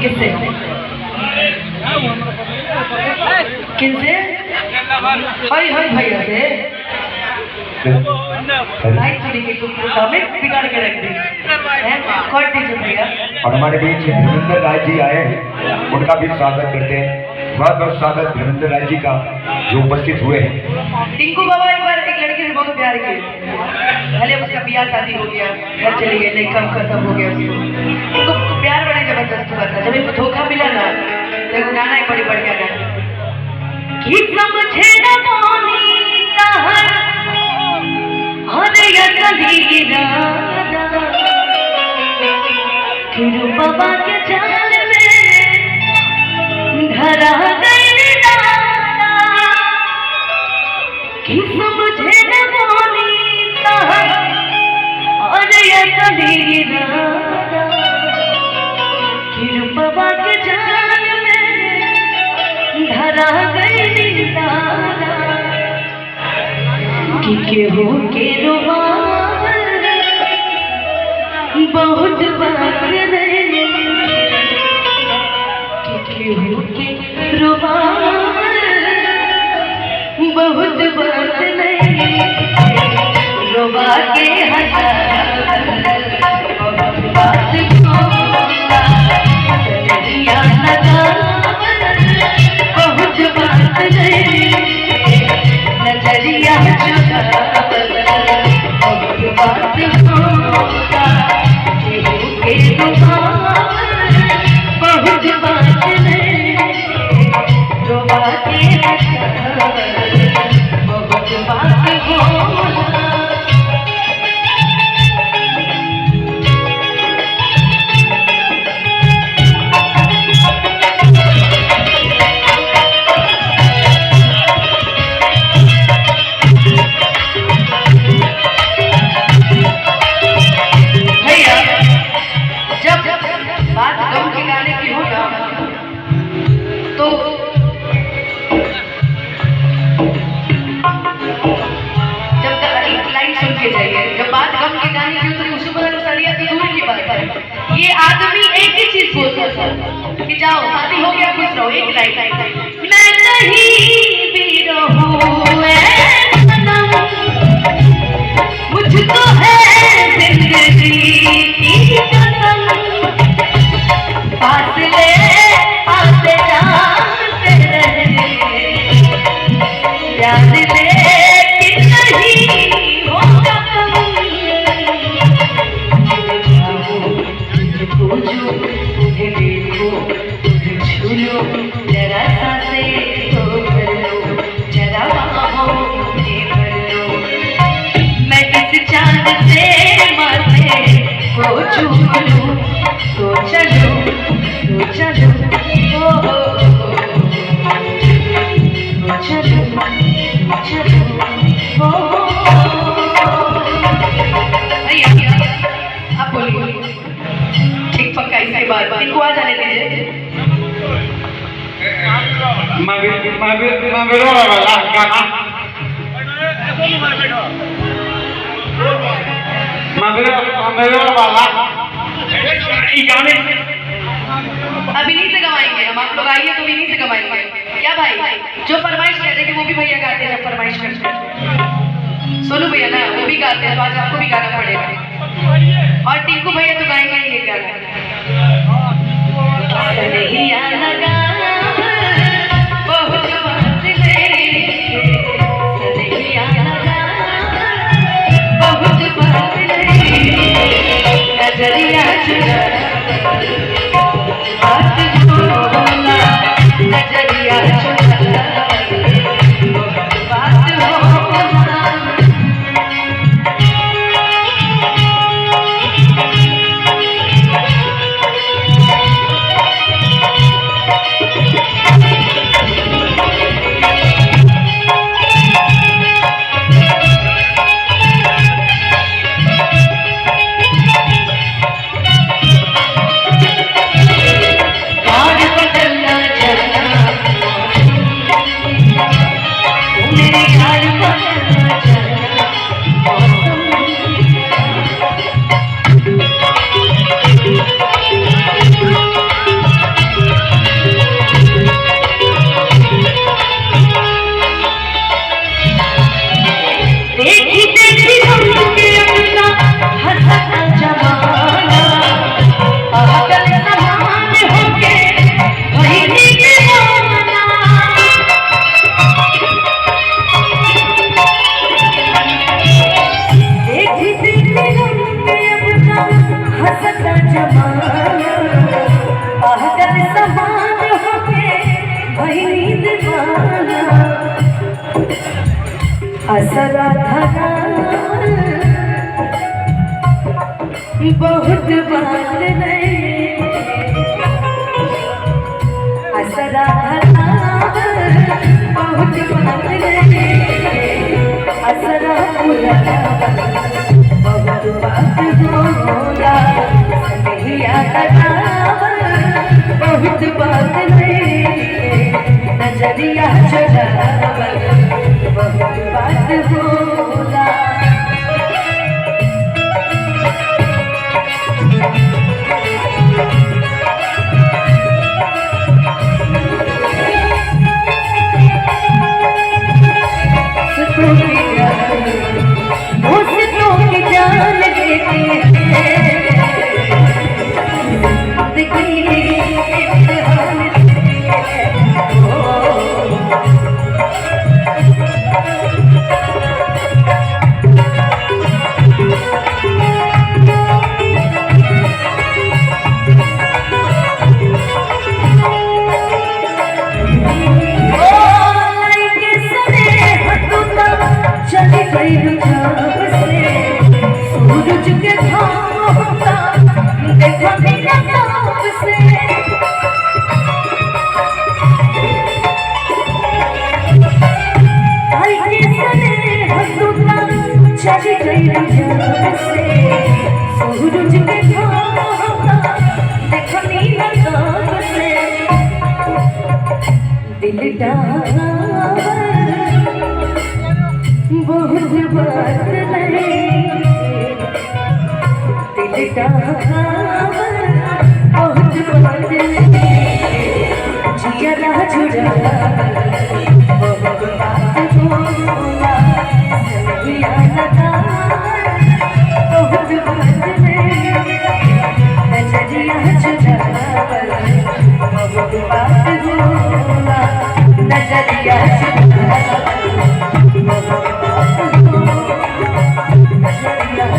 किससे? किनसे? हाय हाय भैया से। भाई चुनी के कमेंट बिगाड़ के रख दी है। कौन टीचर भैया? और हमारे बीच धर्मेंद्र राय जी आए हैं, उनका भी स्वागत करते हैं। बहुत बहुत स्वागत धर्मेंद्र राय जी का जो उपस्थित हुए हैं। टिंकू बाबा एक बार एक लड़के से बहुत प्यार किए, भले उसका ब्याह शादी हो गया, घर चली गई, नहीं कम खत्म हो गया उसको। उनको प्यार बड़े जबरदस्त हुआ था। जब इनको धोखा मिला ना, देखो गाना एक बड़ी बढ़िया गाना कि समझे न पानी तहर हर यकली राधा फिर बाबा के जाल में धरा गई दादा कि समझे न पानी तहर हर यकली राधा फिर बाबा के जाल में धरा गई दादा कि केहू के रुबाब बहुत बात नहीं, कि केहू के रुबाब बहुत बात नहीं, रुबा के हंसा बहुत बात बोला, सजनिया लगा बहुत बात नहीं, नजरिया चुरा बहुत बात होगा, के रुबाब बहुत बात नहीं, रुबा के हंसा बहुत बात होगा। जब बात गम के गाने की तो उसको पता सड़िया तो दूर की बात है। ये आदमी एक ही चीज बोलता था कि जाओ शादी हो गया खुश रहो, एक लाइन मैं कहीं भी रहूं ऐ सनम मुझको है जिंदगी की कसम, फासले आते जाते रहे प्यार लेकिन नहीं होगा तुझे देखो तुझे छू लो जरा सांसे तो कर लो, जरा बाहों में भर लो, मैं इस चांद से माथे को छू लूं तो चलो तो चलो तो चलो चलो आप बोलिए ठीक पक्का इसके बाद इनको आ जाने दीजिए। अभी नहीं से गवाएंगे हम, आप लोग आइए तो भी नहीं से गवाएंगे क्या भाई? जो फरमाइश कर रहे वो भी भैया गाते हैं, जब फरमाइश करते हैं सोनू भैया ना वो भी गाते हैं, तो आज आपको भी गाना पड़ेगा। और टिंकू भैया तो गाएंगे ये गाना सनहिया लगा बहुत बात नहीं, सनहिया लगा बहुत बात नहीं, नजरिया चुरा बात बोला, नजरिया चुरा बात होगा। बहुत बात नहीं असरा धरावर बहुत बात नहीं असरा बहुत बात होला सनहिया धरावर बहुत बात नहीं नजरिया चढ़ावर बहुत बात होला बहुत बात नहीं दिल डावर बहुत बात नहीं जिया जुड़ा बहुत बात बोला सनहिया लगावर बहुत बात नहीं नजरिया जुड़ावर बहुत बात बोला नजरिया जुड़ावर बहुत बात बोला नजरिया